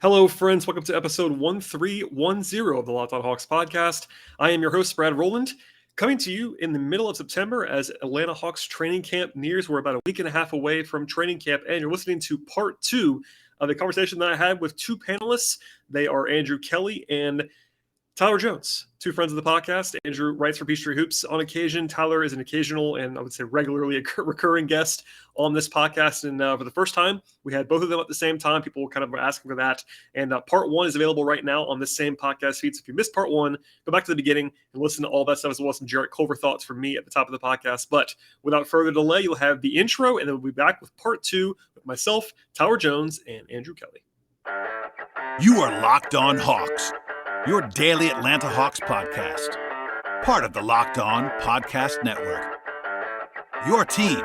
Hello, friends. Welcome to episode 1310 of the Locked On Hawks podcast. I am your host, Brad Rowland, coming to you in the middle of September as Atlanta Hawks training camp nears. We're about a week and a half away from training camp, and you're listening to part two of the conversation that I had with two panelists. They are Andrew Kelly and Tyler Jones, two friends of the podcast. Andrew writes for Peachtree Hoops on occasion. Tyler is an occasional and I would say regularly recurring guest on this podcast. And for the first time, we had both of them at the same time. People were kind of asking for that. And part one is available right now on the same podcast feed. So if you missed part one, go back to the beginning and listen to all that stuff, as well as some Jarrett Culver thoughts from me at the top of the podcast. But without further delay, you'll have the intro, and then we'll be back with part two with myself, Tyler Jones, and Andrew Kelly. You are Locked On Hawks, your daily Atlanta Hawks podcast. Part of the Locked On Podcast Network. Your team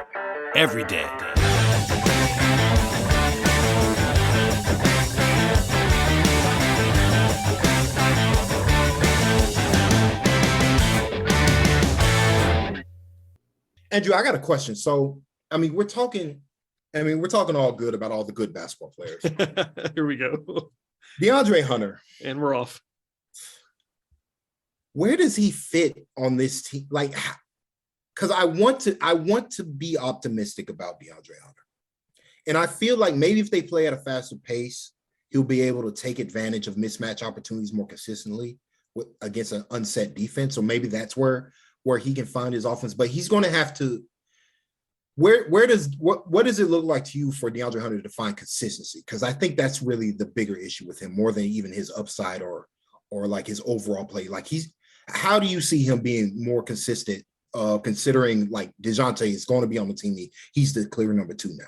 every day. Andrew, I got a question. So, we're talking all good about all the good basketball players. Here we go. DeAndre Hunter. And we're off. Where does he fit on this team? Like, because I want to be optimistic about DeAndre Hunter. And I feel like maybe if they play at a faster pace, he'll be able to take advantage of mismatch opportunities more consistently against an unset defense. So maybe that's where he can find his offense. But he's going to have to. What does it look like to you for DeAndre Hunter to find consistency? Because I think that's really the bigger issue with him, more than even his upside or like his overall play. Like how do you see him being more consistent, considering like Dejounte is going to be on the team? He's the clear number 2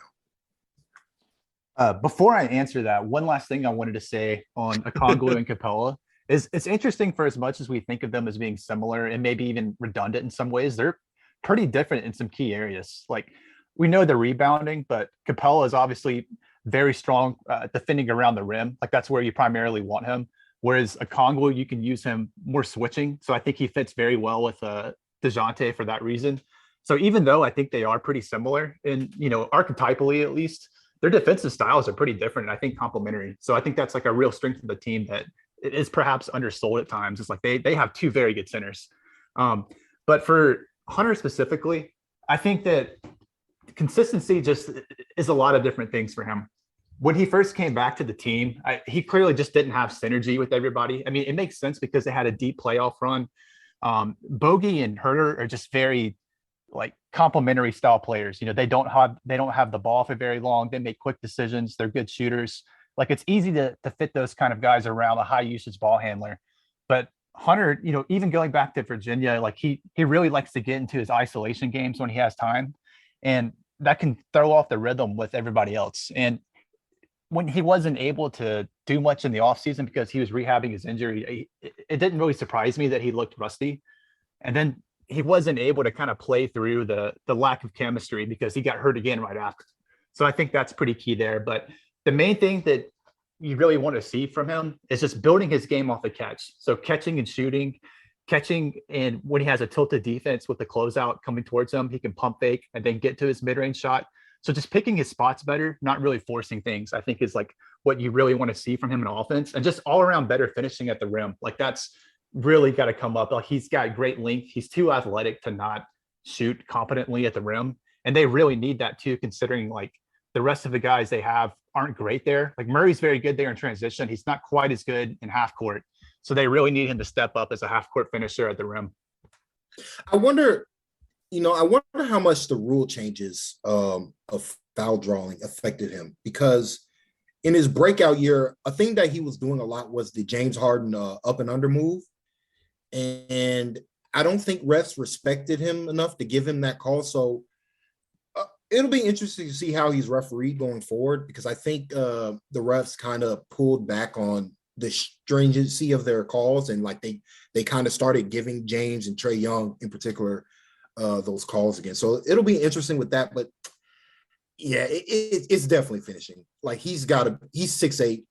now. Before I answer that, one last thing I wanted to say on Okongwu and Capella is it's interesting. For as much as we think of them as being similar and maybe even redundant in some ways, they're pretty different in some key areas. Like, we know the rebounding, but Capella is obviously very strong defending around the rim. Like, that's where you primarily want him. Whereas Okongwu, you can use him more switching. So I think he fits very well with Dejounte for that reason. So even though I think they are pretty similar in, archetypally at least, their defensive styles are pretty different and I think complementary. So I think that's like a real strength of the team that is perhaps undersold at times. It's like they have two very good centers. But for Hunter specifically, I think that consistency just is a lot of different things for him. When he first came back to the team, he clearly just didn't have synergy with everybody. I mean, it makes sense because they had a deep playoff run. Bogey and Herter are just very like complementary style players. They don't have the ball for very long. They make quick decisions. They're good shooters. Like, it's easy to fit those kind of guys around a high usage ball handler. But Hunter, even going back to Virginia, like he really likes to get into his isolation games when he has time, and that can throw off the rhythm with everybody else. And when he wasn't able to do much in the offseason because he was rehabbing his injury, it didn't really surprise me that he looked rusty. And then he wasn't able to kind of play through the lack of chemistry because he got hurt again right after. So I think that's pretty key there. But the main thing that you really want to see from him is just building his game off the catch. So catching and shooting, and when he has a tilted defense with the closeout coming towards him, he can pump fake and then get to his mid-range shot. So just picking his spots better, not really forcing things, I think is like what you really want to see from him in offense, and just all around better finishing at the rim. Like, that's really got to come up. Like, he's got great length. He's too athletic to not shoot competently at the rim. And they really need that too, considering like the rest of the guys they have aren't great there. Like, Murray's very good there in transition. He's not quite as good in half court. So they really need him to step up as a half court finisher at the rim. I wonder how much the rule changes of foul drawing affected him, because in his breakout year, a thing that he was doing a lot was the James Harden up and under move. And I don't think refs respected him enough to give him that call. So it'll be interesting to see how he's refereed going forward, because I think the refs kind of pulled back on the stringency of their calls, and like they kind of started giving James and Trey Young in particular those calls again. So it'll be interesting with that. But yeah, it's definitely finishing. Like, he's 6'8",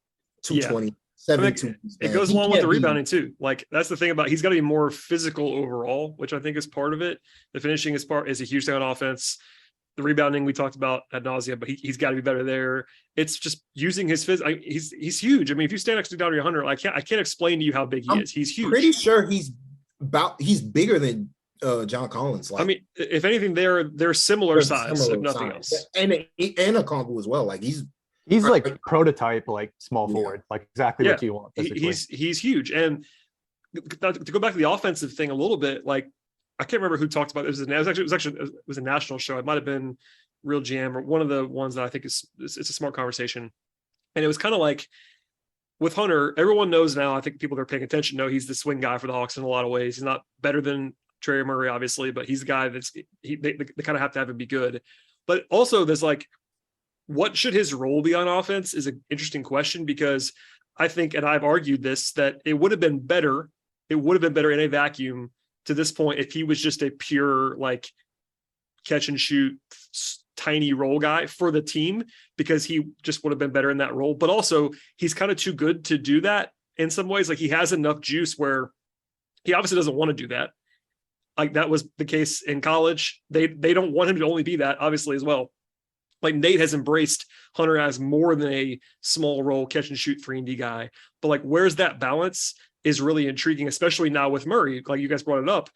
220. Yeah. 72. It goes along with the rebounding too. Like, that's the thing about, he's got to be more physical overall, which I think is part of it. The finishing is a huge thing on offense. The rebounding we talked about ad nauseum, but he's got to be better there. It's just using his he's huge. I mean, if you stand next to DeAndre Hunter, I can't explain to you how big he is. He's huge. Pretty sure he's bigger than John Collins. Like, I mean, if anything, they're similar size, if nothing else. And a combo as well. Like he's like prototype, like small forward, like exactly what you want. Physically. He's huge. And to go back to the offensive thing a little bit, like I can't remember who talked about it. It was a national show. It might have been Real Jam or one of the ones that I think it's a smart conversation. And it was kind of like with Hunter, everyone knows now. I think people that are paying attention know he's the swing guy for the Hawks in a lot of ways. He's not better than Trey Murray, obviously, but he's the guy they kind of have to have him be good. But also, there's like, what should his role be on offense is an interesting question, because I think, and I've argued this, that it would have been better. It would have been better in a vacuum to this point if he was just a pure like catch and shoot tiny role guy for the team, because he just would have been better in that role. But also he's kind of too good to do that in some ways. Like he has enough juice where he obviously doesn't want to do that. Like that was the case in college. They don't want him to only be that, obviously, as well. Like Nate has embraced Hunter as more than a small role catch and shoot 3-and-D guy. But like, where's that balance is really intriguing, especially now with Murray. Like you guys brought it up,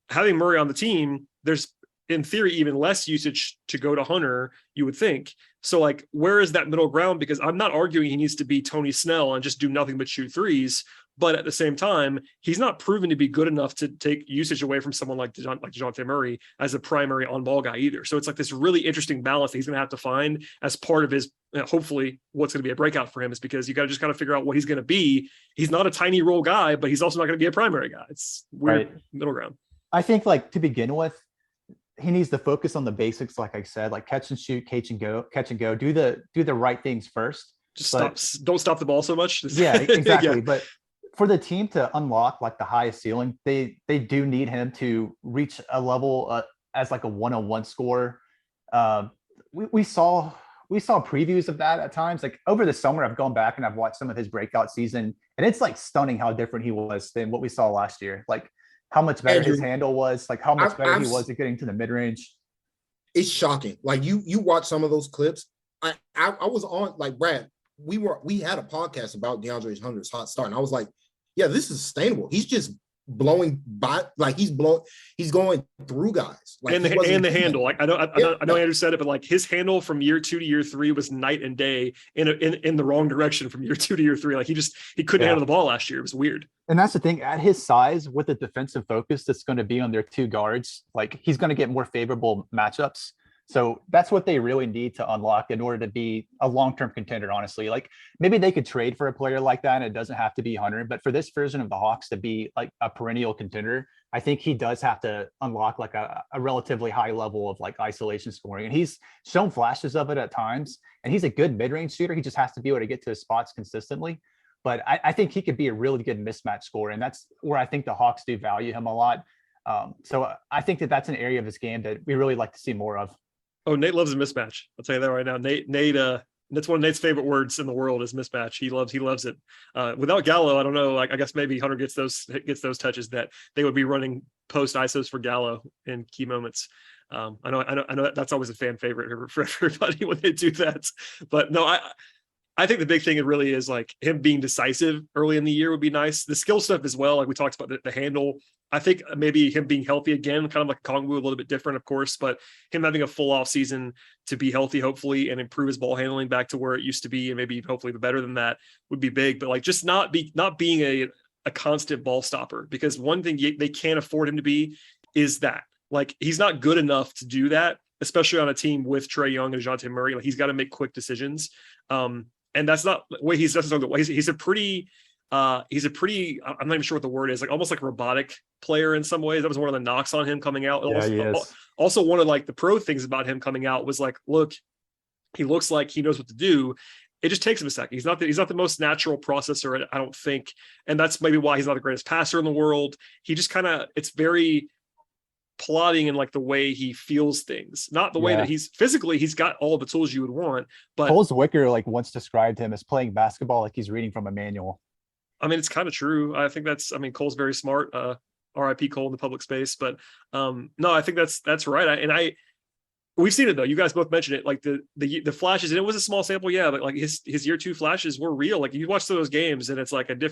having Murray on the team, there's in theory even less usage to go to Hunter, you would think. So like, where is that middle ground? Because I'm not arguing he needs to be Tony Snell and just do nothing but shoot threes. But at the same time, he's not proven to be good enough to take usage away from someone like Dejounte Murray as a primary on-ball guy either. So it's like this really interesting balance that he's going to have to find as part of his, hopefully, what's going to be a breakout for him, is because you got to figure out what he's going to be. He's not a tiny role guy, but he's also not going to be a primary guy. It's weird middle ground. I think, like, to begin with, he needs to focus on the basics, like I said, like catch and shoot, catch and go, do the right things first. Don't stop the ball so much. Yeah, exactly. Yeah. But for the team to unlock like the highest ceiling, they do need him to reach a level as like a one-on-one scorer. We saw previews of that at times. Like over the summer, I've gone back and I've watched some of his breakout season, and it's like stunning how different he was than what we saw last year. Like how much better his handle was, like how much better he was at getting to the mid-range. It's shocking. Like you watch some of those clips. I was on, like, Brad, we had a podcast about DeAndre Hunter's hot start, and I was like, yeah, this is sustainable. He's just blowing by, like he's going through guys. Like, and the handle. Like I know Andrew said it, but like his handle from year 2 to year 3 was night and day in the wrong direction from year 2 to year 3. Like he couldn't handle the ball last year. It was weird. And that's the thing, at his size, with the defensive focus that's going to be on their two guards, like he's going to get more favorable matchups. So that's what they really need to unlock in order to be a long-term contender, honestly. Like maybe they could trade for a player like that, and it doesn't have to be Hunter, but for this version of the Hawks to be like a perennial contender, I think he does have to unlock like a relatively high level of like isolation scoring. And he's shown flashes of it at times, and he's a good mid-range shooter. He just has to be able to get to his spots consistently. But I think he could be a really good mismatch scorer, and that's where I think the Hawks do value him a lot. So I think that's an area of his game that we really like to see more of. Oh, Nate loves a mismatch. I'll tell you that right now. Nate, that's one of Nate's favorite words in the world is mismatch. He loves it. Without Gallo, I don't know. Like I guess maybe Hunter gets those touches that they would be running post ISOs for Gallo in key moments. I know that's always a fan favorite for everybody when they do that. But no, I think the big thing it really is like him being decisive early in the year would be nice. The skill stuff as well, like we talked about the handle. I think maybe him being healthy again, kind of like Kongwu, a little bit different, of course, but him having a full off season to be healthy, hopefully, and improve his ball handling back to where it used to be, and maybe hopefully better than that would be big. But like just not being a constant ball stopper, because one thing they can't afford him to be is that like he's not good enough to do that, especially on a team with Trey Young and Dejounte Murray. Like he's got to make quick decisions. And that's not the way he's necessarily the way he's a pretty, I'm not even sure what the word is, like almost like a robotic player in some ways. That was one of the knocks on him coming out. Also one of like the pro things about him coming out was like, look, he looks like he knows what to do. It just takes him a second. He's not the most natural processor, I don't think. And that's maybe why he's not the greatest passer in the world. He just it's very plotting in like the way he feels things, not the way that he's physically, he's got all the tools you would want. But Coles Wicker like once described him as playing basketball like he's reading from a manual. I mean, it's kind of true. I think Cole's very smart. RIP Cole in the public space. But no, I think that's right. we've seen it though. You guys both mentioned it, like the flashes, and it was a small sample, yeah, but like his year 2 flashes were real. Like you watch those games, and it's like it's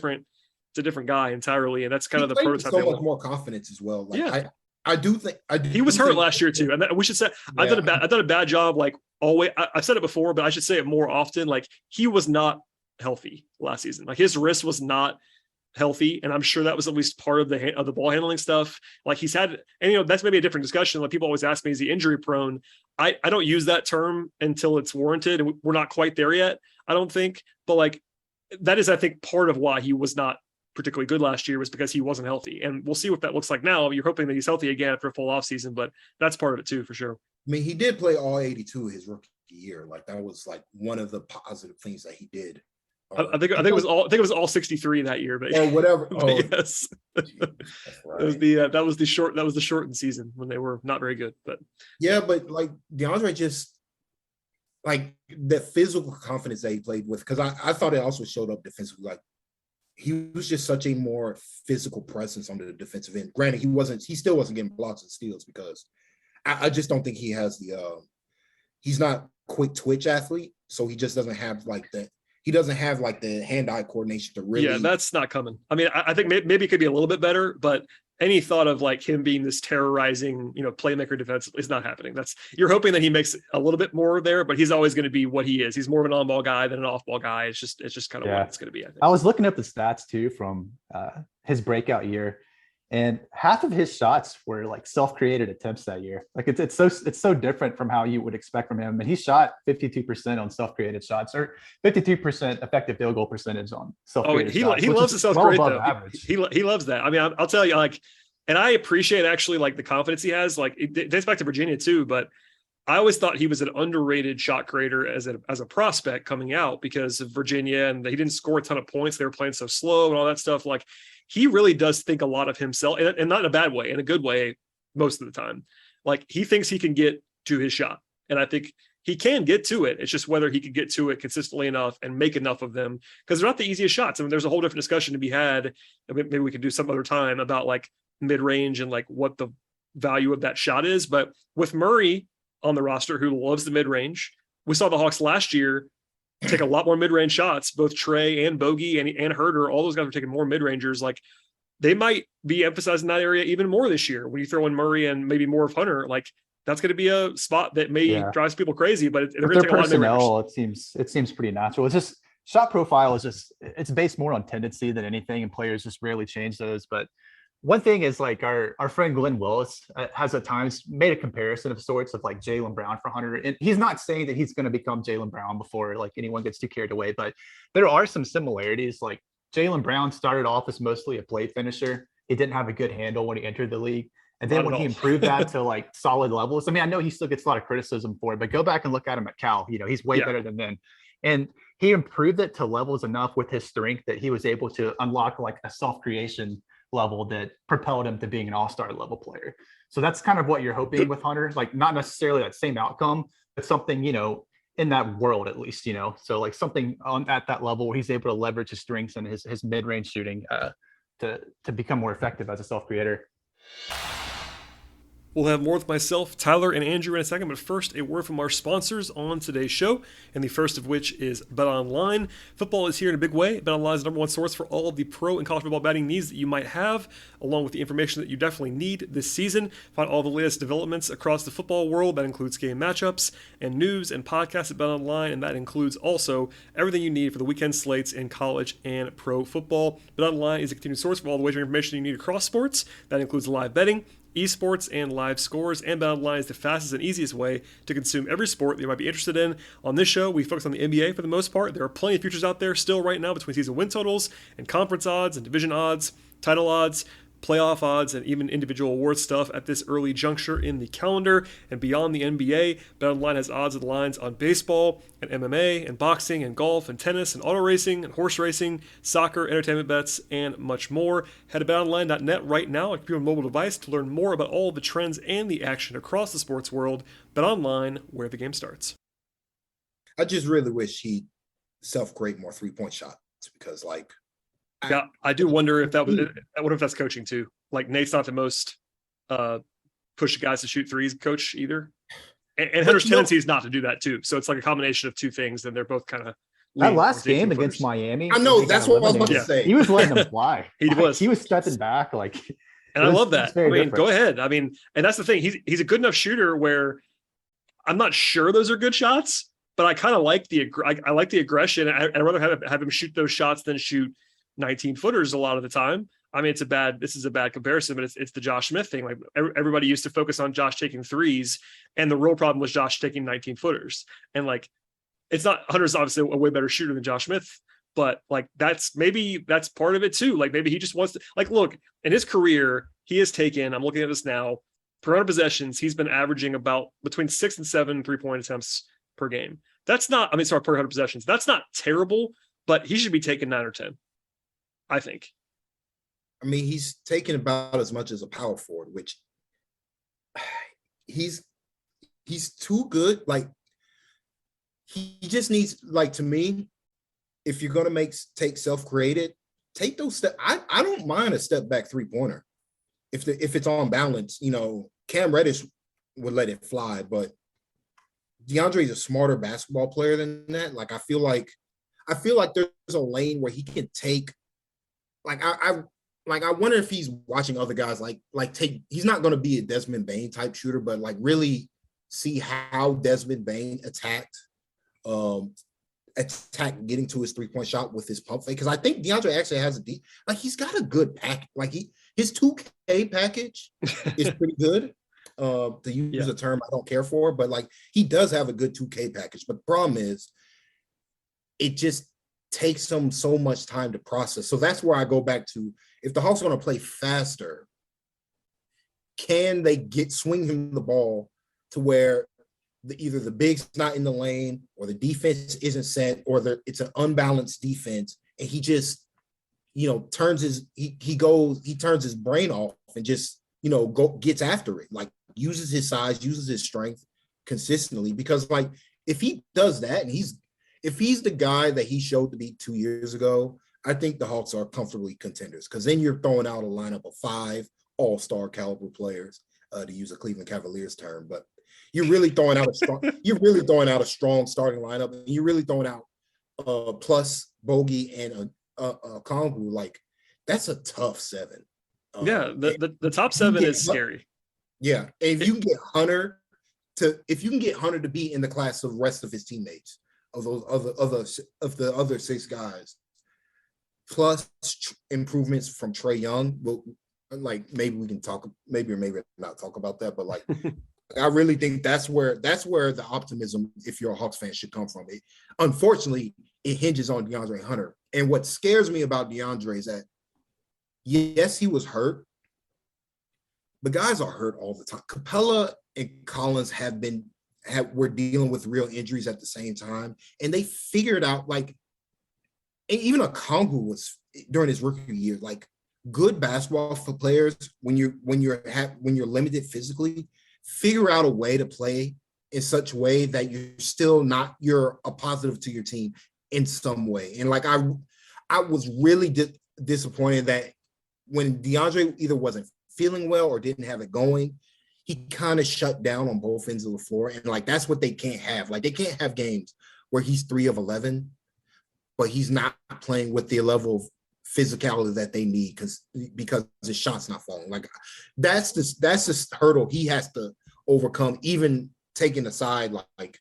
a different guy entirely, and that's kind of the prototype. So much more confidence as well. Like yeah. I do think he was hurt last year too, and we should say I've done a bad job. Like always, I've said it before, but I should say it more often. Like he was not healthy last season. Like his wrist was not healthy, and I'm sure that was at least part of the ball handling stuff. Like he's had, and that's maybe a different discussion. Like people always ask me, is he injury prone? I don't use that term until it's warranted, and we're not quite there yet, I don't think. But like that is, I think, part of why he was not particularly good last year was because he wasn't healthy, and we'll see what that looks like now. You're hoping that he's healthy again for a full off season, but that's part of it too, for sure. I mean, he did play all 82 his rookie year. Like that was like one of the positive things that he did. I think it was all 63 that year, but or whatever. Oh, yes, right. That was the shortened season when they were not very good. But yeah, but like DeAndre just like that physical confidence that he played with, because I thought it also showed up defensively. Like he was just such a more physical presence on the defensive end. Granted, he still wasn't getting blocks and steals because I just don't think he has he's not quick twitch athlete, so he just doesn't have like that. He doesn't have like the hand-eye coordination to really. Yeah, that's not coming. I mean, I think maybe it could be a little bit better, but any thought of like him being this terrorizing, playmaker defense is not happening. You're hoping that he makes a little bit more there, but he's always going to be what he is. He's more of an on-ball guy than an off-ball guy. It's just kind of what it's going to be. I think. I was looking up the stats too from his breakout year, and half of his shots were like self-created attempts that year. Like it's so different from how you would expect from him. And he shot 52% on self-created shots, or 52% effective field goal percentage on self-created shots. He loves the self-create though. He loves that. I mean, I'll tell you, like, and I appreciate actually like the confidence he has. Like it dates back to Virginia too, but I always thought he was an underrated shot creator as a prospect coming out because of Virginia, and he didn't score a ton of points. They were playing so slow and all that stuff. Like he really does think a lot of himself, and not in a bad way, in a good way most of the time. Like he thinks he can get to his shot, and I think he can get to it. It's just whether he can get to it consistently enough and make enough of them, because they're not the easiest shots. I mean, there's a whole different discussion to be had. Maybe we could do some other time about like mid-range and like what the value of that shot is. But with Murray on the roster, who loves the mid-range, we saw the Hawks last year take a lot more mid-range shots. Both Trae and Bogey and Herder, all those guys are taking more mid-rangers. Like they might be emphasizing that area even more this year when you throw in Murray and maybe more of Hunter. Like that's going to be a spot that may drive people crazy, but they're going to take a lot of mid-rangers. It seems pretty natural. It's just shot profile it's based more on tendency than anything, and players just rarely change those. But one thing is like our friend Glenn Willis has at times made a comparison of sorts of like Jaylen Brown for Hunter. And he's not saying that he's going to become Jaylen Brown before like anyone gets too carried away, but there are some similarities. Like Jaylen Brown started off as mostly a play finisher. He didn't have a good handle when he entered the league. And then when he improved that to like solid levels, I mean, I know he still gets a lot of criticism for it, but go back and look at him at Cal, he's way better than then. And he improved it to levels enough with his strength that he was able to unlock like a self-creation level that propelled him to being an all-star level player. So that's kind of what you're hoping with Hunter, like not necessarily that same outcome, but something, in that world at least, so like something at that level where he's able to leverage his strengths and his mid-range shooting to become more effective as a self-creator. We'll have more with myself, Tyler, and Andrew in a second, but first, a word from our sponsors on today's show, and the first of which is BetOnline. Football is here in a big way. BetOnline is the number one source for all of the pro and college football betting needs that you might have, along with the information that you definitely need this season. Find all the latest developments across the football world. That includes game matchups and news and podcasts at BetOnline, and that includes also everything you need for the weekend slates in college and pro football. BetOnline is a continued source for all the wagering information you need across sports. That includes live betting, esports, and live scores, and BetOnline is the fastest and easiest way to consume every sport that you might be interested in. On this show, we focus on the NBA for the most part. There are plenty of futures out there still right now between season win totals and conference odds and division odds, title odds, playoff odds, and even individual award stuff at this early juncture in the calendar. And beyond the NBA, BetOnline has odds and lines on baseball and MMA and boxing and golf and tennis and auto racing and horse racing, soccer, entertainment bets, and much more. Head to betonline.net right now on your mobile device to learn more about all the trends and the action across the sports world. BetOnline, where the game starts. I just really wish he'd self-create more three-point shots because yeah, I do wonder if that's coaching too. Like Nate's not the most push guys to shoot threes coach either. And Hunter's tendency is not to do that too. So it's like a combination of two things, and they're both kind of that last game against Miami. I know that's what I was about to say. He was letting them fly. He was stepping back and I love that. I mean, different. Go ahead. I mean, and that's the thing. He's a good enough shooter where I'm not sure those are good shots, but I kind of like I like the aggression. I'd rather have him shoot those shots than shoot 19 footers a lot of the time. I mean, this is a bad comparison, but it's the Josh Smith thing. Like everybody used to focus on Josh taking threes, and the real problem was Josh taking 19 footers. And like, it's not, Hunter's obviously a way better shooter than Josh Smith, but like that's part of it too. Like maybe he just wants to, like, look, in his career, he has taken, I'm looking at this now, per 100 possessions, he's been averaging about between 6 and 7 3-point attempts per game. That's not, per 100 possessions. That's not terrible, but he should be taking 9 or 10, I think. I mean, he's taking about as much as a power forward, which he's too good. Like, he just needs, like, to me, if you're going to take self-created, take those steps. I don't mind a step back 3-pointer. If it's on balance, Cam Reddish would let it fly, but DeAndre is a smarter basketball player than that. Like, I feel like there's a lane where he can take, like, I wonder if he's watching other guys he's not going to be a Desmond Bane type shooter, but like really see how Desmond Bane attacked getting to his 3-point shot with his pump fake. Cause I think DeAndre actually has he's got a good pack. Like his 2K package is pretty good. To use a term I don't care for, but like he does have a good 2K package. But the problem is it just takes him so much time to process. So that's where I go back to, if the Hawks are going to play faster, can they swing him the ball to where either the big's not in the lane or the defense isn't set or it's an unbalanced defense, and he just, turns his brain off and just, gets after it, like uses his size, uses his strength consistently. Because like if he does that and if he's the guy that he showed to be 2 years ago, I think the Hawks are comfortably contenders, because then you're throwing out a lineup of 5 all-star caliber players, to use a Cleveland Cavaliers term. But you're really throwing out a strong starting lineup, and you're really throwing out plus Bogey and Kongu. Like, that's a tough 7. The top 7 is scary. Yeah, and if you can get Hunter to be in the class of the rest of his teammates, of the other 6 guys, plus improvements from Trey Young, well, like maybe we can talk, maybe or maybe not talk about that, but like I really think that's where the optimism, if you're a Hawks fan, should come from. Unfortunately, it hinges on DeAndre Hunter. And what scares me about DeAndre is that, yes, he was hurt, but guys are hurt all the time. Capella and Collins were dealing with real injuries at the same time, and they figured out, like, and even Okongwu was during his rookie year, like, good basketball for players when you're limited physically, figure out a way to play in such a way that you're a positive to your team in some way. And like I was really disappointed that when DeAndre either wasn't feeling well or didn't have it going, he kind of shut down on both ends of the floor. And like, that's what they can't have. Like, they can't have games where he's 3 of 11, but he's not playing with the level of physicality that they need because his shot's not falling. Like, that's the hurdle he has to overcome, even taking aside, like,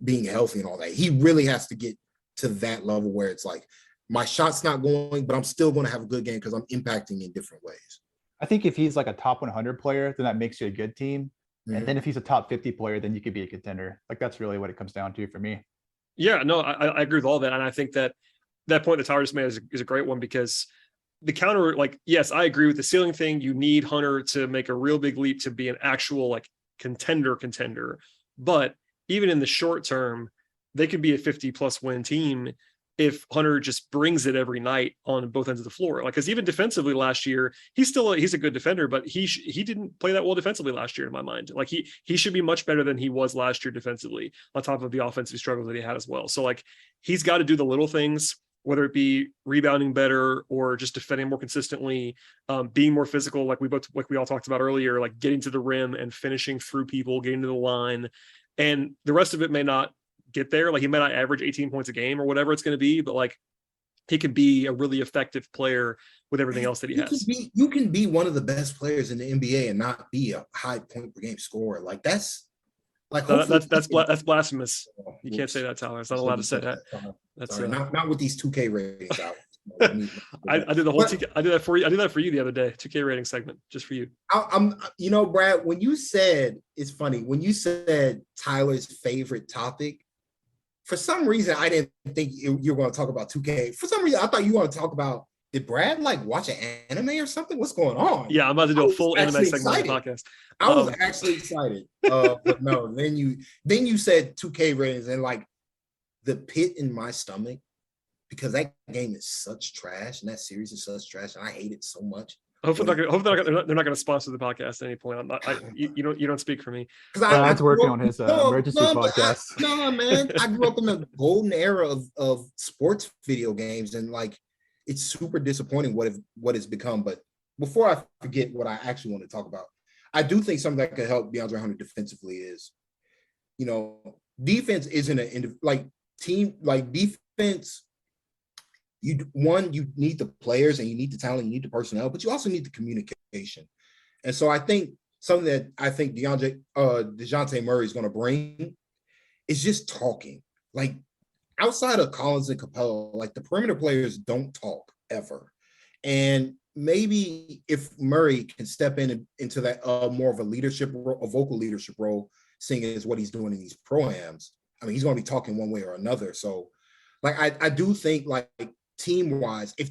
being healthy and all that. He really has to get to that level where it's like, my shot's not going, but I'm still going to have a good game because I'm impacting in different ways. I think if he's like a top 100 player, then that makes you a good team. Mm-hmm. And then if he's a top 50 player, then you could be a contender. Like, that's really what it comes down to for me. Yeah, no, I agree with all that. And I think that point that Tyler just made is a great one, because the counter, like, yes, I agree with the ceiling thing. You need Hunter to make a real big leap to be an actual, like, contender. But even in the short term, they could be a 50+ win team if Hunter just brings it every night on both ends of the floor. Like, because even defensively last year, he's a good defender, but he didn't play that well defensively last year in my mind. Like, he should be much better than he was last year defensively, on top of the offensive struggles that he had as well. So like, he's got to do the little things. whether it be rebounding better or just defending more consistently, being more physical, like we all talked about earlier, like getting to the rim and finishing through people, getting to the line, and the rest of it may not get there. Like he may not average 18 points a game or whatever it's going to be, but like he can be a really effective player with everything else that he has. You can be one of the best players in the NBA and not be a high point per game scorer. Like that's like that's blasphemous. You can't say that, Tyler. It's not allowed to say that. That's not with these 2K ratings out. I did the whole 2K, I did that for you. I did that for you the other day. 2K rating segment just for you. I'm Brad, when you said, it's funny when you said Tyler's favorite topic. For some reason, I didn't think you were going to talk about 2K. For some reason, I thought you were going to talk about, did Brad like watch an anime or something? What's going on? Yeah, I'm about to do a full anime segment on the podcast. I was actually excited. But no, then you said 2K ratings and like the pit in my stomach, because that game is such trash and that series is such trash and I hate it so much. Hopefully they're not going to sponsor the podcast at any point. You don't speak for me. Brad's working on his emergency podcast. No, man. I grew up in the golden era of sports video games, and like it's super disappointing what it's become. But before I forget what I actually want to talk about, I do think something that could help DeAndre Hunter defensively is, defense isn't defense. You need the players and you need the talent, you need the personnel, but you also need the communication. And so I think something that I think Dejounte Murray is going to bring is just talking. Like outside of Collins and Capella, like the perimeter players don't talk ever. And maybe if Murray can step into that more of a vocal leadership role, seeing as what he's doing in these pro-ams, I mean, he's going to be talking one way or another. So like, I do think like, team-wise, if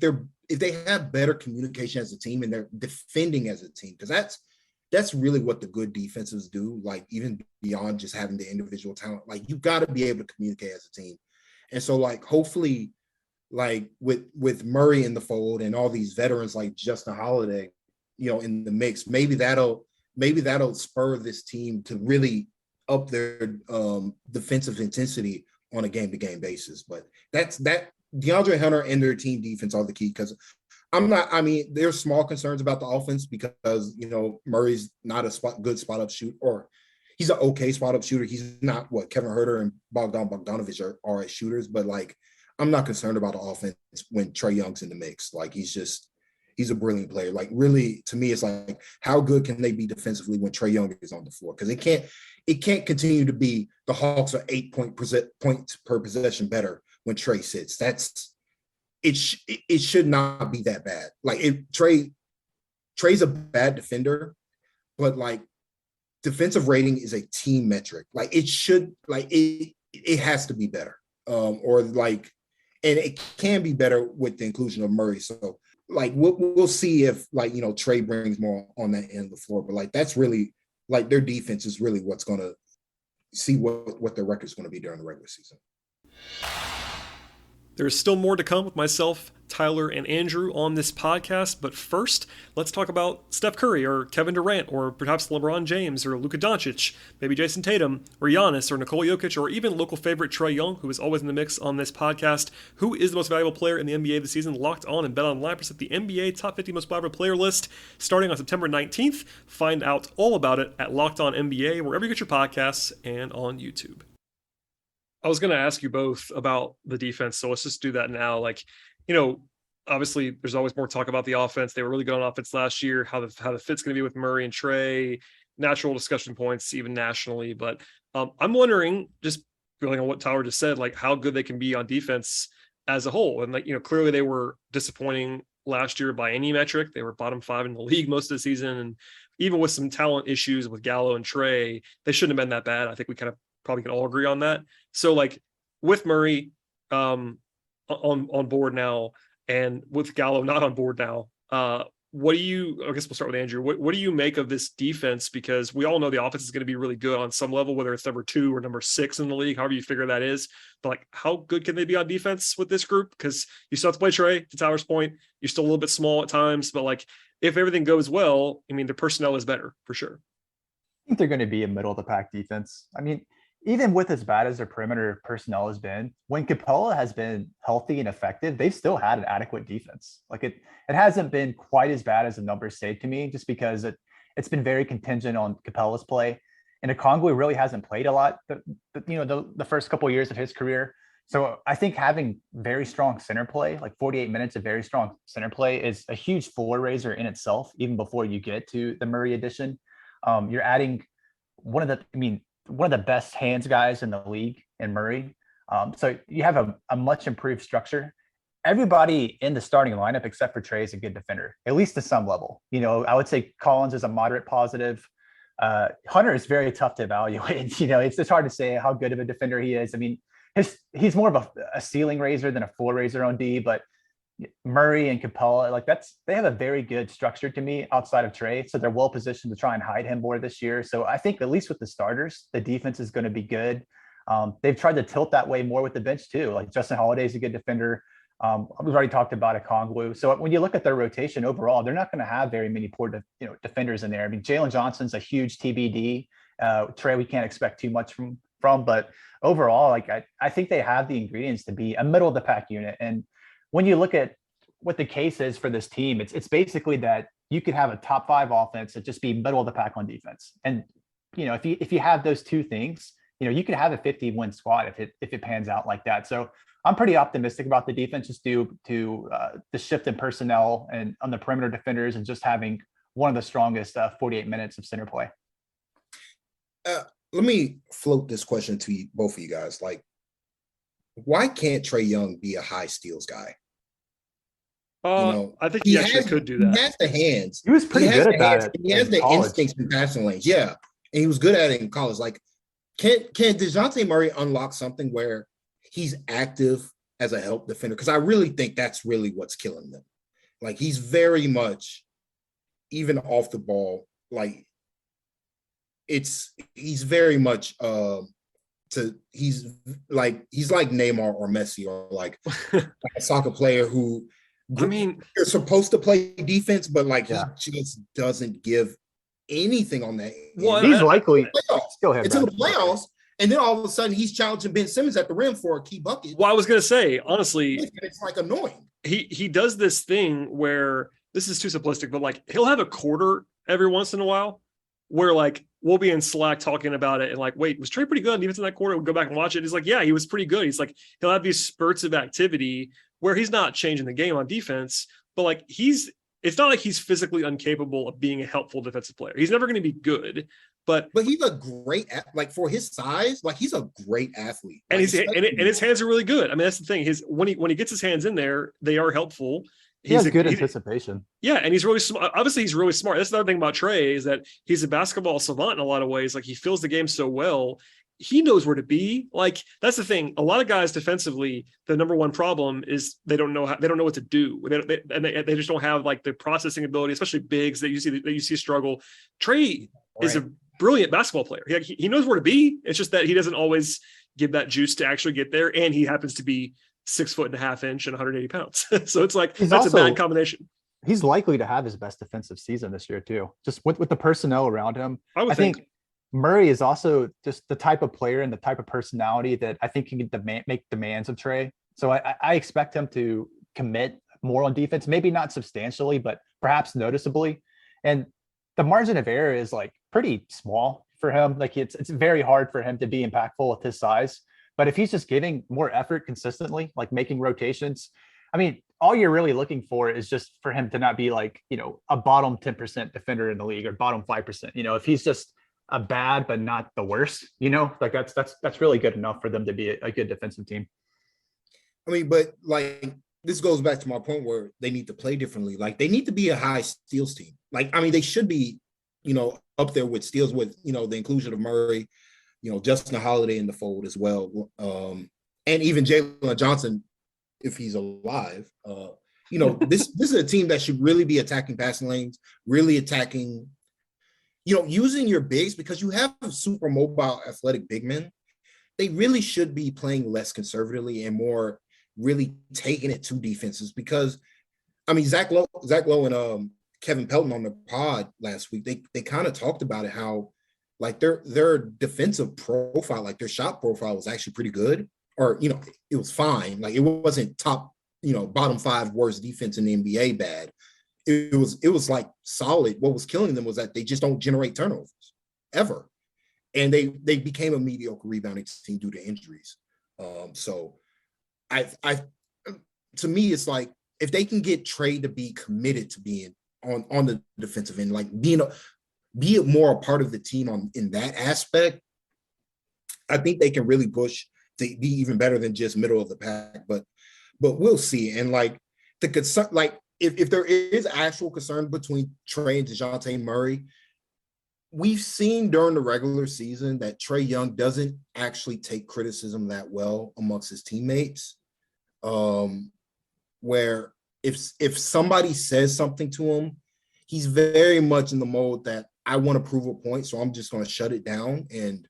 they have better communication as a team and they're defending as a team, because that's really what the good defenses do, like even beyond just having the individual talent, like you got to be able to communicate as a team. And so like hopefully like with Murray in the fold and all these veterans like Justin Holiday, in the mix, maybe that'll spur this team to really up their defensive intensity on a game-to-game basis. But that DeAndre Hunter and their team defense are the key, because there's small concerns about the offense because, Murray's not a good spot-up shooter, or he's an okay spot-up shooter. He's not what Kevin Huerter and Bogdanovich are as shooters, but, like, I'm not concerned about the offense when Trey Young's in the mix. Like, he's a brilliant player. Like, really, to me, it's like, how good can they be defensively when Trey Young is on the floor? Because it can't continue to be the Hawks are 8 points per possession better when Trey sits. It should not be that bad. Like Trey's a bad defender, but like defensive rating is a team metric. Like it has to be better. And it can be better with the inclusion of Murray. So like we'll see if Trey brings more on that end of the floor. But like that's really like their defense is really what's going to see what their record's going to be during the regular season. There's still more to come with myself, Tyler, and Andrew on this podcast, but first, let's talk about Steph Curry or Kevin Durant or perhaps LeBron James or Luka Doncic, maybe Jason Tatum or Giannis or Nikola Jokic or even local favorite Trey Young, who is always in the mix on this podcast. Who is the most valuable player in the NBA this season? Locked On and BetOnline present the NBA Top 50 Most Valuable Player list starting on September 19th. Find out all about it at Locked On NBA, wherever you get your podcasts, and on YouTube. I was going to ask you both about the defense, so let's just do that now. Like, obviously there's always more talk about the offense. They were really good on offense last year, how the fit's going to be with Murray and Trae, natural discussion points, even nationally. But I'm wondering, just building on what Tyler just said, like how good they can be on defense as a whole. And like, clearly they were disappointing last year by any metric. They were bottom 5 in the league most of the season. And even with some talent issues with Gallo and Trae, they shouldn't have been that bad. I think we kind of probably can all agree on that. So like with Murray on board now and with Gallo not on board now, I guess we'll start with Andrew. What do you make of this defense? Because we all know the offense is going to be really good on some level, whether it's number 2 or number 6 in the league, however you figure that is. But like, how good can they be on defense with this group? Because you still have to play Trae, to Tyler's point. You're still a little bit small at times, but like if everything goes well, I mean, the personnel is better for sure. I think they're going to be a middle of the pack defense. I mean, even with as bad as their perimeter personnel has been, when Capella has been healthy and effective, they've still had an adequate defense. Like it hasn't been quite as bad as the numbers say to me, just because it's been very contingent on Capella's play. And Okongwu really hasn't played a lot, the first couple of years of his career. So I think having very strong center play, like 48 minutes of very strong center play, is a huge floor raiser in itself, even before you get to the Murray addition. You're adding one of the best hands guys in the league in Murray. So you have a much improved structure. Everybody in the starting lineup except for Trae is a good defender, at least to some level. I would say Collins is a moderate positive. Hunter is very tough to evaluate. It's hard to say how good of a defender he is. I mean, he's more of a ceiling raiser than a floor raiser on D, but Murray and Capella, they have a very good structure to me outside of Trae. So they're well positioned to try and hide him more this year. So I think at least with the starters, the defense is going to be good. They've tried to tilt that way more with the bench too. Like Justin Holiday is a good defender. We've already talked about Okongwu. So when you look at their rotation overall, they're not going to have very many poor defenders in there. I mean, Jalen Johnson's a huge TBD. Trae, we can't expect too much from, but overall, I think they have the ingredients to be a middle of the pack unit. And when you look at what the case is for this team, it's basically that you could have a top 5 offense and just be middle of the pack on defense. And if you have those two things, you could have a 50-win squad if it pans out like that. So I'm pretty optimistic about the defense, just due to the shift in personnel and on the perimeter defenders, and just having one of the strongest 48 minutes of center play. Let me float this question to both of you guys. Why can't Trey Young be a high steals guy? I think he actually could do that. He has the hands. He was pretty good at that. He has the instincts in passing lanes. Yeah. And he was good at it in college. Can Dejounte Murray unlock something where he's active as a help defender? Because I really think that's really what's killing them. He's very much, even off the ball, he's very much he's like Neymar or Messi, or a soccer player who, I mean, you're supposed to play defense, but he just doesn't give anything on that. Well, he's likely still have in the playoffs, and then all of a sudden he's challenging Ben Simmons at the rim for a key bucket. Well, I was gonna say, honestly, it's annoying. He does this thing where, this is too simplistic, but he'll have a quarter every once in a while where we'll be in Slack talking about it and wait, was Trae pretty good on defense in that quarter? We'll go back and watch it. He's yeah, he was pretty good. He's he'll have these spurts of activity where he's not changing the game on defense, but it's not like he's physically incapable of being a helpful defensive player. He's never going to be good, but he's a great, for his size, he's a great athlete. And his hands are really good. I mean, that's the thing. When he gets his hands in there, they are helpful. He has good anticipation. Yeah, and he's really smart. Obviously, he's really smart. That's another thing about Trae, is that he's a basketball savant in a lot of ways. He feels the game so well. He knows where to be. That's the thing. A lot of guys defensively, the number one problem is they don't know what to do. They just don't have the processing ability, especially bigs that you see struggle. Trae is a brilliant basketball player. He knows where to be. It's just that he doesn't always give that juice to actually get there, and he happens to be 6'1.5" and 180 pounds. So it's that's a bad combination. He's likely to have his best defensive season this year too, just with the personnel around him. I think Murray is also just the type of player and the type of personality that I think can make demands of Trae. So I expect him to commit more on defense, maybe not substantially, but perhaps noticeably. And the margin of error is pretty small for him. It's very hard for him to be impactful with his size. But if he's just giving more effort consistently, making rotations, I mean, all you're really looking for is just for him to not be a bottom 10% defender in the league, or bottom 5%. If he's just a bad but not the worst, that's really good enough for them to be a good defensive team. I mean, but this goes back to my point where they need to play differently. They need to be a high steals team. They should be, up there with steals, with the inclusion of Murray, Justin Holiday in the fold as well. And even Jalen Johnson, if he's alive. This is a team that should really be attacking passing lanes, really attacking, using your bigs, because you have super mobile, athletic big men. They really should be playing less conservatively and more really taking it to defenses, because, I mean, Zach Lowe and Kevin Pelton on the pod last week, they kind of talked about it, how Like their defensive profile, like their shot profile was actually pretty good, or it was fine. Like it wasn't top, bottom 5 worst defense in the NBA bad. It was like solid. What was killing them was that they just don't generate turnovers ever, and they became a mediocre rebounding team due to injuries. So I to me, it's like if they can get Trae to be committed to being on the defensive end, like be more a part of the team in that aspect, I think they can really push to be even better than just middle of the pack. But we'll see. And like the concern, like if there is actual concern between Trae and Dejounte Murray, we've seen during the regular season that Trey Young doesn't actually take criticism that well amongst his teammates. Where if somebody says something to him, he's very much in the mode that I want to prove a point, so I'm just going to shut it down. And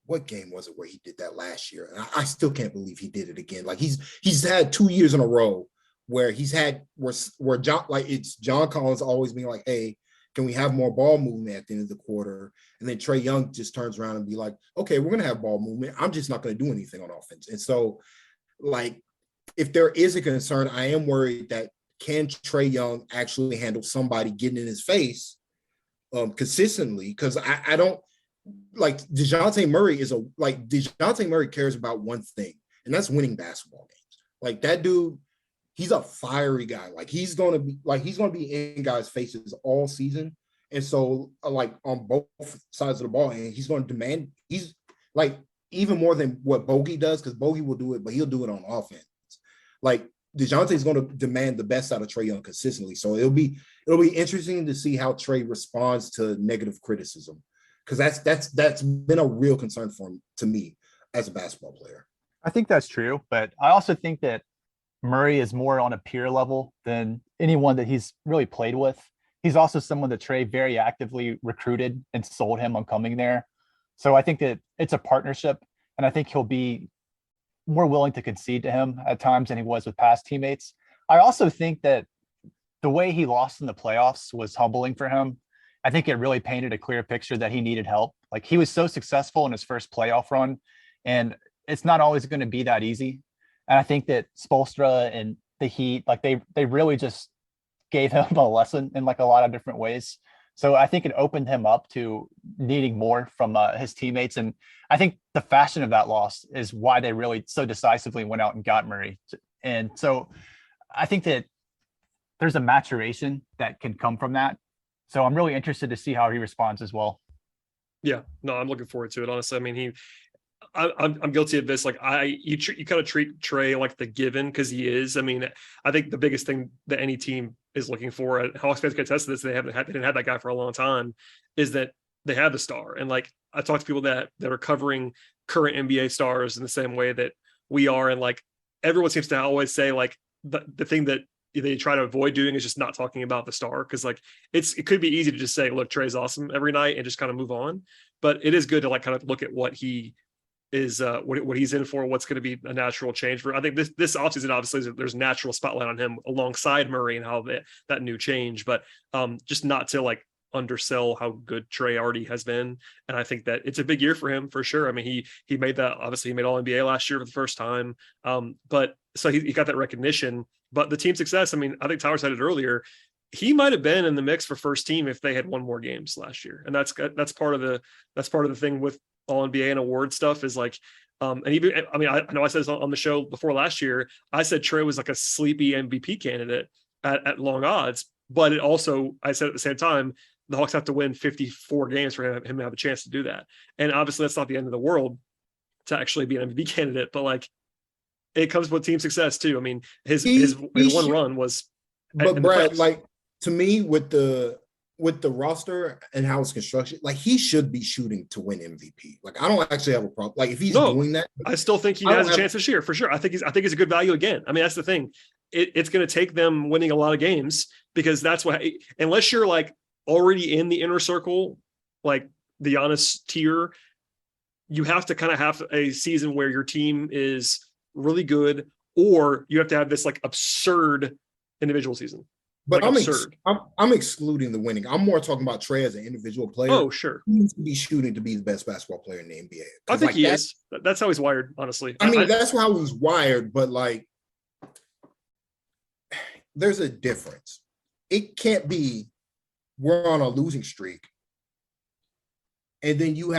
what game was it where he did that last year? And I still can't believe he did it again. Like he's had 2 years in a row where he's had where John, like it's John Collins always being like, hey, can we have more ball movement at the end of the quarter? And then Trey Young just turns around and be like, okay, we're going to have ball movement. I'm just not going to do anything on offense. And so, like, if there is a concern, I am worried that can Trey Young actually handle somebody getting in his face consistently? Because I don't like Dejounte Murray Dejounte Murray cares about one thing, and that's winning basketball games. Like that dude, he's a fiery guy. Like he's gonna be in guys' faces all season. And so like on both sides of the ball, and he's gonna demand, he's like even more than what Bogey does, because Bogey will do it, but he'll do it on offense. Like DeJounte is going to demand the best out of Trey Young consistently. So it'll be interesting to see how Trey responds to negative criticism, because that's been a real concern for him, to me, as a basketball player. I think that's true, but I also think that Murray is more on a peer level than anyone that he's really played with. He's also someone that Trae very actively recruited and sold him on coming there. So I think that it's a partnership, and I think he'll be more willing to concede to him at times than he was with past teammates. I also think that the way he lost in the playoffs was humbling for him. I think it really painted a clear picture that he needed help. Like he was so successful in his first playoff run, and it's not always going to be that easy. And I think that Spoelstra and the Heat, like they really just gave him a lesson in like a lot of different ways. So I think it opened him up to needing more from his teammates. And I think the fashion of that loss is why they really so decisively went out and got Murray. And so I think that there's a maturation that can come from that. So I'm really interested to see how he responds as well. Yeah, no, I'm looking forward to it. Honestly, I mean, I'm guilty of this. Like you kind of treat Trae like the given, because he is. I mean, I think the biggest thing that any team is looking for, and Hawks fans can attest to this, they didn't have that guy for a long time, is that they have the star. And like I talk to people that are covering current NBA stars in the same way that we are, and like everyone seems to always say like the thing that they try to avoid doing is just not talking about the star, because like it could be easy to just say, look, Trae's awesome every night and just kind of move on, but it is good to like kind of look at what he is, what he's in for, what's going to be a natural change for. I think this offseason, obviously there's natural spotlight on him alongside Murray and how that new change, but just not to like undersell how good Trae already has been. And I think that it's a big year for him for sure. I mean, he made that, obviously he made all NBA last year for the first time. But so he got that recognition, but the team success, I mean, I think Tyler said it earlier, he might've been in the mix for first team if they had won more games last year. And that's part of the thing with all NBA and award stuff is like, and even, I mean, I know I said this on the show before last year, I said Trae was like a sleepy MVP candidate at long odds, but it also, I said at the same time, the Hawks have to win 54 games for him to have a chance to do that. And obviously that's not the end of the world to actually be an MVP candidate, but like it comes with team success too. I mean, his one run was, but Brad, like to me with the roster and how it's constructed, like he should be shooting to win MVP. Like I don't actually have a problem. Like if he's doing that, I still think he has a chance this year for sure. I think he's a good value again. I mean, that's the thing. It's going to take them winning a lot of games, because that's what, unless you're like already in the inner circle, like the Giannis tier, you have to kind of have a season where your team is really good, or you have to have this like absurd individual season. But like absurd. I'm excluding the winning. I'm more talking about Trae as an individual player. Oh, sure. He needs to be shooting to be the best basketball player in the NBA. I think he is. That's how he's wired, honestly. I mean, that's how he's wired, but like, there's a difference. It can't be we're on a losing streak, and then you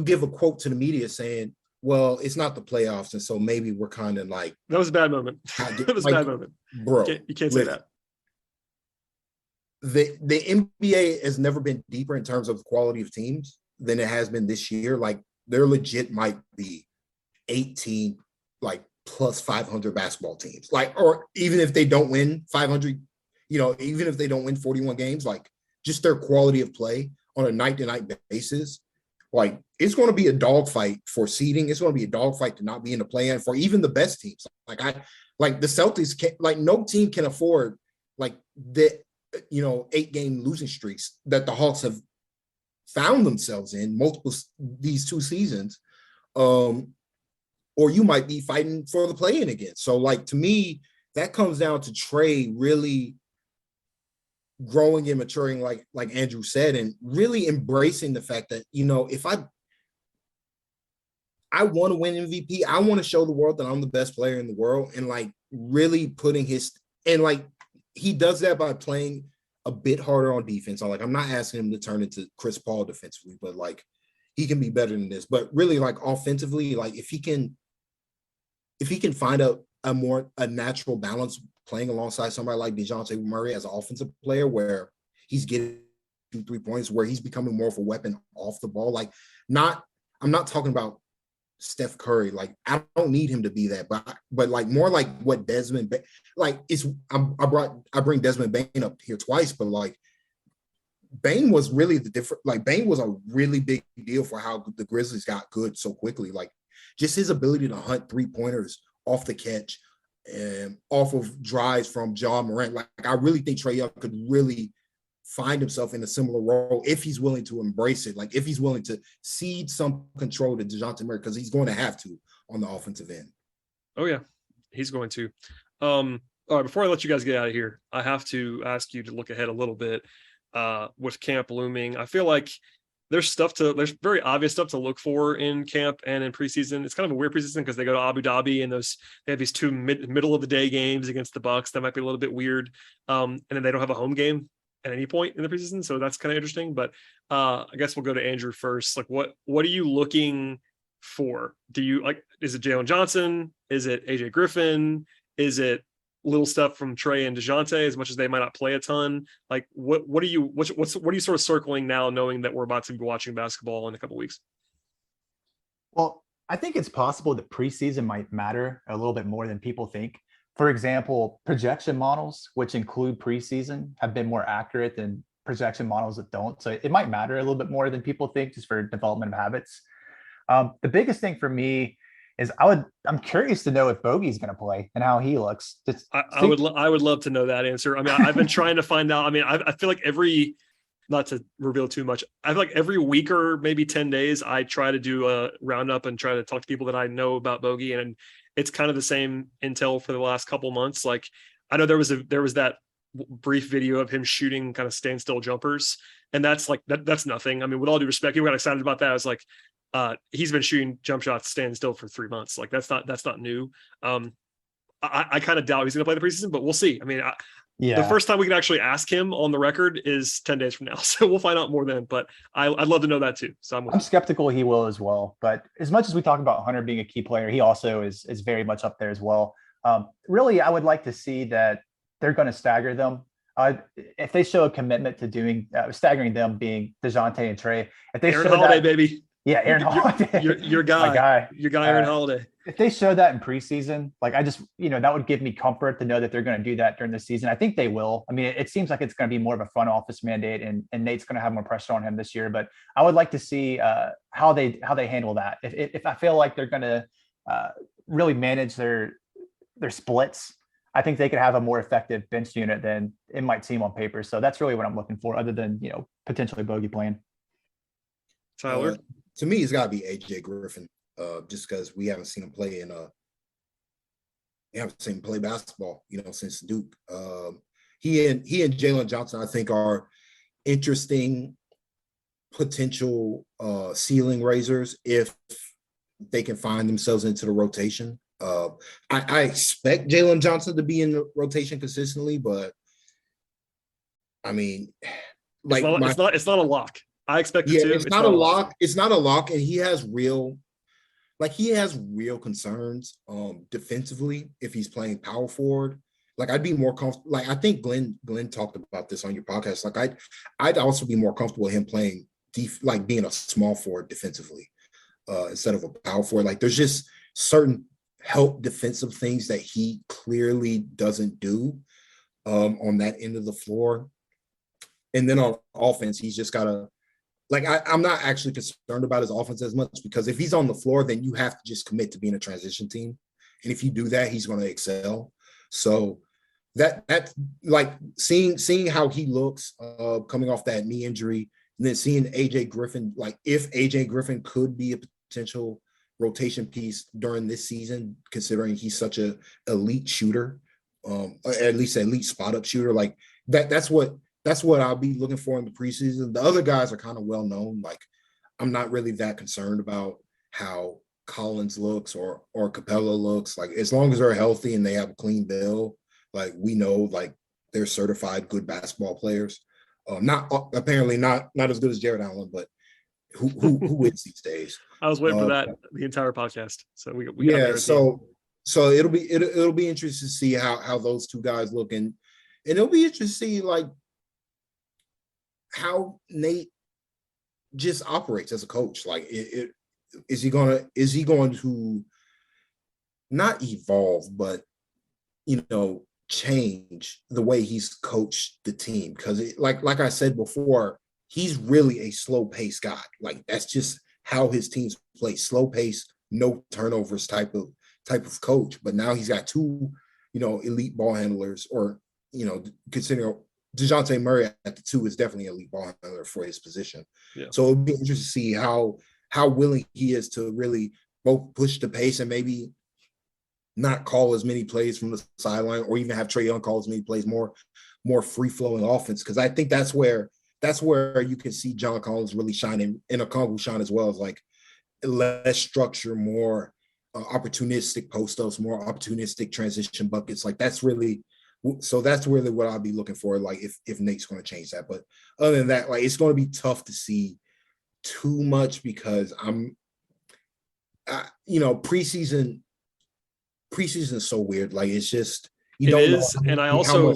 give a quote to the media saying, "Well, it's not the playoffs, and so maybe we're kind of like." That was a bad moment. That was a bad moment, bro. You can't say that. The NBA has never been deeper in terms of the quality of teams than it has been this year. Like, there legit might be 18 like plus 500 basketball teams. Like, or even if they don't win 500, even if they don't win 41 games, like just their quality of play on a night-to-night basis, like it's going to be a dogfight for seeding. It's going to be a dogfight to not be in the play-in for even the best teams. Like the Celtics can't, like no team can afford like the 8-game losing streaks that the Hawks have found themselves in these 2 seasons. Or you might be fighting for the play-in again. So like, to me, that comes down to Trae really growing and maturing, like Andrew said, and really embracing the fact that, if I want to win MVP, I want to show the world that I'm the best player in the world, and like really putting he does that by playing a bit harder on defense. I'm not asking him to turn into Chris Paul defensively, but like he can be better than this. But really, like offensively, like if he can find a natural balance playing alongside somebody like Dejounte Murray as an offensive player, where he's getting 2-3 points, where he's becoming more of a weapon off the ball. Like, I'm not talking about Steph Curry. Like, I don't need him to be that, but like more like what Desmond, like I bring Desmond Bane up here twice, but like Bane was really Bane was a really big deal for how the Grizzlies got good so quickly. Like, just his ability to hunt 3-pointers off the catch and off of drives from John Morant. Like, I really think Trey Young could really find himself in a similar role if he's willing to embrace it. Like, if he's willing to cede some control to Dejounte Murray, because he's going to have to on the offensive end. Oh yeah, he's going to. All right, before I let you guys get out of here, I have to ask you to look ahead a little bit with camp looming. I feel like there's very obvious stuff to look for in camp and in preseason. It's kind of a weird preseason because they go to Abu Dhabi and they have these 2 middle of the day games against the Bucks. That might be a little bit weird. And then they don't have a home game at any point in the preseason. So that's kind of interesting, but I guess we'll go to Andrew first. Like, what are you looking for? Is it Jalen Johnson? Is it AJ Griffin? Is it little stuff from Trae and Dejounte, as much as they might not play a ton? Like, what are you sort of circling now, knowing that we're about to be watching basketball in a couple of weeks? Well, I think it's possible that preseason might matter a little bit more than people think. For example, projection models, which include preseason, have been more accurate than projection models that don't. So it might matter a little bit more than people think, just for development of habits. The biggest thing for me is I'm curious to know if Bogey's going to play and how he looks. I would love to know that answer. I mean, I've been trying to find out. I mean, I feel like not to reveal too much, I feel like every week or maybe 10 days, I try to do a roundup and try to talk to people that I know about Bogey. And it's kind of the same intel for the last couple months. Like, I know there was that brief video of him shooting kind of standstill jumpers. And that's nothing. I mean, with all due respect, people got excited about that. I was like, he's been shooting jump shots standing still for 3 months. Like, that's not new. I kind of doubt he's going to play the preseason, but we'll see. I mean, the first time we can actually ask him on the record is 10 days from now. So we'll find out more then, but I'd love to know that too. So I'm skeptical he will as well. But as much as we talk about Hunter being a key player, he also is very much up there as well. Really, I would like to see that they're going to stagger them. If they show a commitment to doing staggering them, being Dejounte and Trae, if they Aaron show Holiday, that, baby. Yeah, Aaron Holiday. Your guy. Your guy, Aaron Holiday. If they show that in preseason, like, I just, that would give me comfort to know that they're going to do that during the season. I think they will. I mean, it seems like it's going to be more of a front office mandate, and Nate's going to have more pressure on him this year. But I would like to see how they handle that. If I feel like they're going to really manage their splits, I think they could have a more effective bench unit than it might seem on paper. So that's really what I'm looking for, other than, potentially Bogey playing. Tyler? To me, it's got to be AJ Griffin, just because we haven't seen him play we haven't seen him play basketball, since Duke. he and Jalen Johnson, I think, are interesting potential ceiling raisers if they can find themselves into the rotation. I expect Jalen Johnson to be in the rotation consistently, but I mean, like it's not a lock. I expect it yeah, to. it's not a lock. It's not a lock, and he has real concerns defensively if he's playing power forward. Like I'd be more comfortable. Like I think Glenn talked about this on your podcast. Like I'd also be more comfortable with him playing like being a small forward defensively instead of a power forward. Like there's just certain help defensive things that he clearly doesn't do on that end of the floor. And then on offense, he's just got to, like, I'm not actually concerned about his offense as much because if he's on the floor, then you have to just commit to being a transition team. And if you do that, he's going to excel. So that like seeing how he looks coming off that knee injury, and then seeing AJ Griffin, like if AJ Griffin could be a potential rotation piece during this season, considering he's such a elite shooter, at least an elite spot up shooter, like that's what I'll be looking for in the preseason. The other guys are kind of well known. Like I'm not really that concerned about how Collins looks or Capella looks. Like as long as they're healthy and they have a clean bill, like we know like they're certified good basketball players. Not apparently not as good as Jared Allen, but who wins these days? I was waiting for that the entire podcast. So we yeah. So it'll be interesting to see how those two guys look, and it'll be interesting to see like how Nate just operates as a coach. Like is he going to not evolve, but change the way he's coached the team? Because like I said before, he's really a slow pace guy. Like that's just how his teams play, slow pace, no turnovers type of coach. But now he's got two, elite ball handlers, or considering Dejounte Murray at the two is definitely an elite ball handler for his position. Yeah. So it'll be interesting to see how willing he is to really both push the pace and maybe not call as many plays from the sideline, or even have Trey Young call as many plays, more free flowing offense. Because I think that's where you can see John Collins really shining, and Okongwu shine as well, as like less structure, more opportunistic post ups, more opportunistic transition buckets. Like that's really what I'll be looking for. Like if Nate's going to change that, but other than that, like it's going to be tough to see too much because preseason is so weird. Like it's just and I also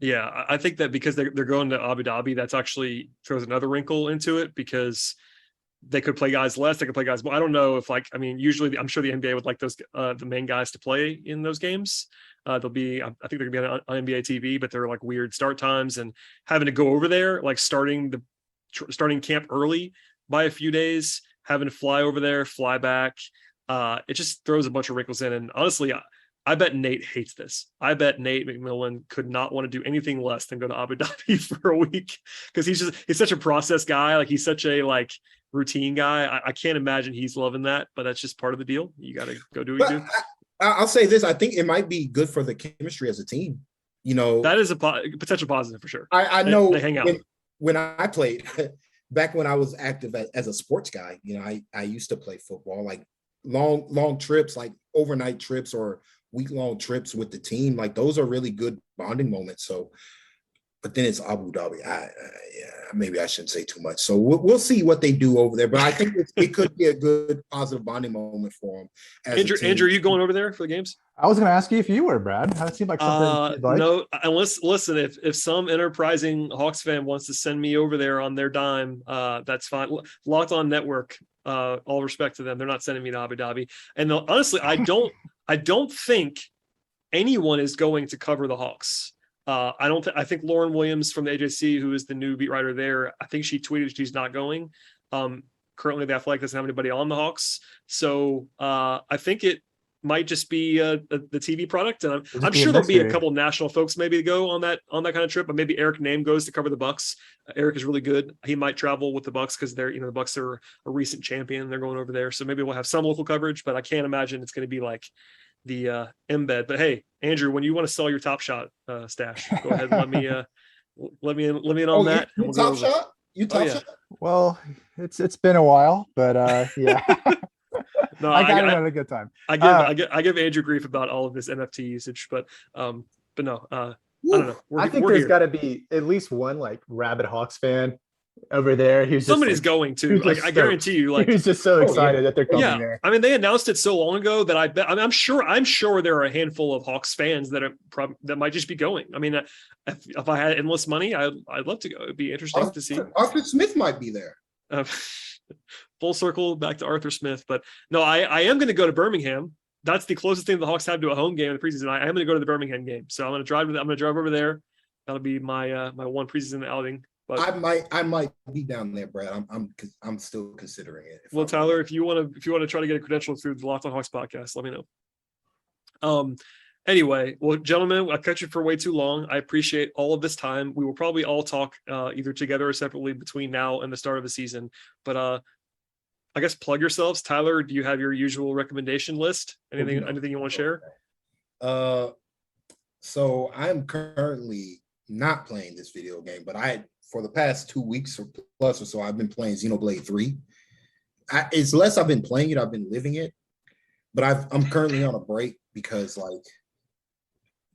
I think that because they're going to Abu Dhabi, that's actually throws another wrinkle into it, because they could play guys less, they could play guys more. I don't know if usually I'm sure the NBA would like those the main guys to play in those games. They'll be, I think they're gonna be on NBA TV, but they're like weird start times, and having to go over there, like starting camp early by a few days, having to fly over there, fly back. It just throws a bunch of wrinkles in. And honestly, I bet Nate hates this. I bet Nate McMillan could not want to do anything less than go to Abu Dhabi for a week, because he's such a process guy. Like he's such a routine guy. I can't imagine he's loving that, but that's just part of the deal. You got to go do what you do. I'll say this. I think it might be good for the chemistry as a team. That is a potential positive for sure. I know they hang out. When I played back when I was active as a sports guy, I used to play football, like long trips, like overnight trips or week-long trips with the team. Like those are really good bonding moments. So, but then it's Abu Dhabi. Maybe I shouldn't say too much. So we'll see what they do over there. But I think it could be a good positive bonding moment for them. Andrew, are you going over there for the games? I was going to ask you if you were, Brad. That seemed like something you'd like. No, unless, listen, if some enterprising Hawks fan wants to send me over there on their dime, that's fine. Locked On Network, all respect to them, they're not sending me to Abu Dhabi. And honestly, I don't think anyone is going to cover the Hawks. I think Lauren Williams from the AJC, who is the new beat writer there, I think she tweeted she's not going. Currently the Athletic doesn't have anybody on the Hawks. So I think it might just be the TV product. And I'm sure there'll be a couple national folks maybe to go on that kind of trip, but maybe Eric Name goes to cover the Bucks. Eric is really good. He might travel with the Bucks because they're, the Bucks are a recent champion. They're going over there. So maybe we'll have some local coverage, but I can't imagine it's going to be like embed. But hey, Andrew, when you want to sell your Top Shot stash, go ahead and let me in on that. You, And we'll Top go over. Shot? You Top Shot? Well, it's been a while, but yeah. No, I got it at a good time. I give Andrew grief about all of this NFT usage, but no, I don't know. I think there's got to be at least one like rabid Hawks fan over there. Somebody's going to. I guarantee you. Like, he's just so excited that they're coming there. I mean, they announced it so long ago that I'm sure there are a handful of Hawks fans that that might just be going. I mean, if I had endless money, I'd love to go. It'd be interesting to see. Arthur Smith might be there. Full circle back to Arthur Smith, but no, I am going to go to Birmingham. That's the closest thing the Hawks have to a home game in the preseason. I am going to go to the Birmingham game, so I'm going to drive over there. That'll be my one preseason outing. But I might be down there, Brad. I'm still considering it. Well, Tyler, if you want to try to get a credential through the Locked On Hawks podcast, let me know. Anyway, well, gentlemen, I cut you for way too long. I appreciate all of this time. We will probably all talk either together or separately between now and the start of the season. But I guess plug yourselves. Tyler, do you have your usual recommendation list? Anything you want to share? So I'm currently not playing this video game, but for the past 2 weeks or plus or so, I've been playing Xenoblade 3. It's less I've been playing it, I've been living it. But I'm currently on a break because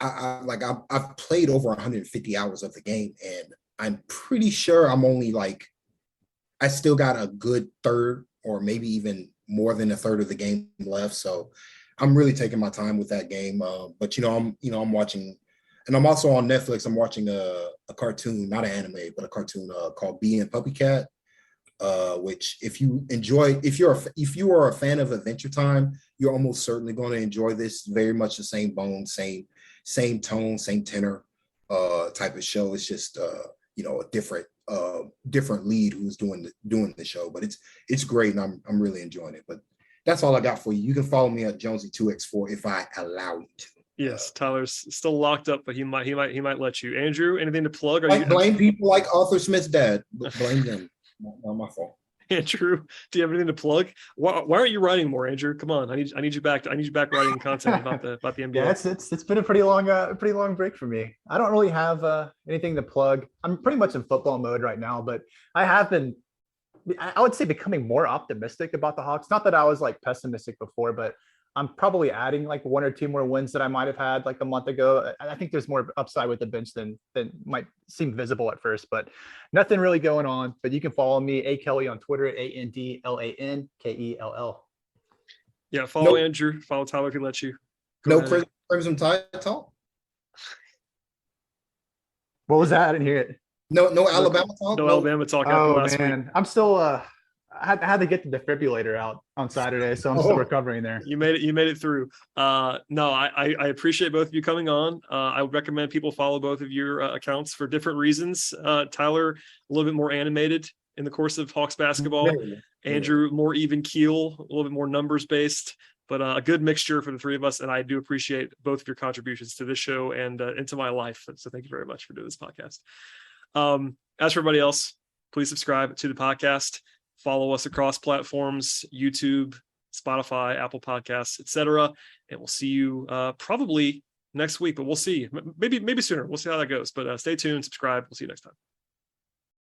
I've played over 150 hours of the game, and I'm pretty sure I'm only I still got a good third or maybe even more than a third of the game left. So I'm really taking my time with that game. But I'm watching, and I'm also on Netflix. I'm watching a cartoon, not an anime, but a cartoon called Bee and Puppy Cat. Which if you are a fan of Adventure Time, you're almost certainly going to enjoy this. Very much the same bone, same tone, same tenor type of show. It's just a different lead who's doing the show, but it's great, and I'm really enjoying it. But that's all I got for you. You can follow me at Jonesy2x4 if I allow you to. Yes, Tyler's still locked up, but he might let you. Andrew, anything to plug? Blame people like Arthur Smith's dad. Blame them. Not my fault. Andrew, do you have anything to plug? Why aren't you writing more, Andrew? Come on, I need you back. I need you back writing content about the NBA. Yeah, it's been a pretty long break for me. I don't really have anything to plug. I'm pretty much in football mode right now, but I would say becoming more optimistic about the Hawks. Not that I was pessimistic before, but I'm probably adding one or two more wins that I might have had a month ago. I think there's more upside with the bench than might seem visible at first, but nothing really going on. But you can follow me, A Kelly, on Twitter, ANDLANKELL. Yeah, follow Andrew, follow Tyler if he lets you. No Crimson Tide talk? What was that? I didn't hear it. No Alabama talk? No Alabama talk. Oh, man. I'm still I had to get the defibrillator out on Saturday, so I'm still recovering there. You made it through. No, I appreciate both of you coming on. I would recommend people follow both of your accounts for different reasons. Tyler, a little bit more animated in the course of Hawks basketball. Andrew, more even keel, a little bit more numbers based, but a good mixture for the three of us. And I do appreciate both of your contributions to this show and into my life. So thank you very much for doing this podcast. As for everybody else, please subscribe to the podcast. Follow us across platforms, YouTube, Spotify, Apple Podcasts, etc. And we'll see you probably next week, but we'll see. Maybe sooner. We'll see how that goes. But stay tuned, subscribe. We'll see you next time.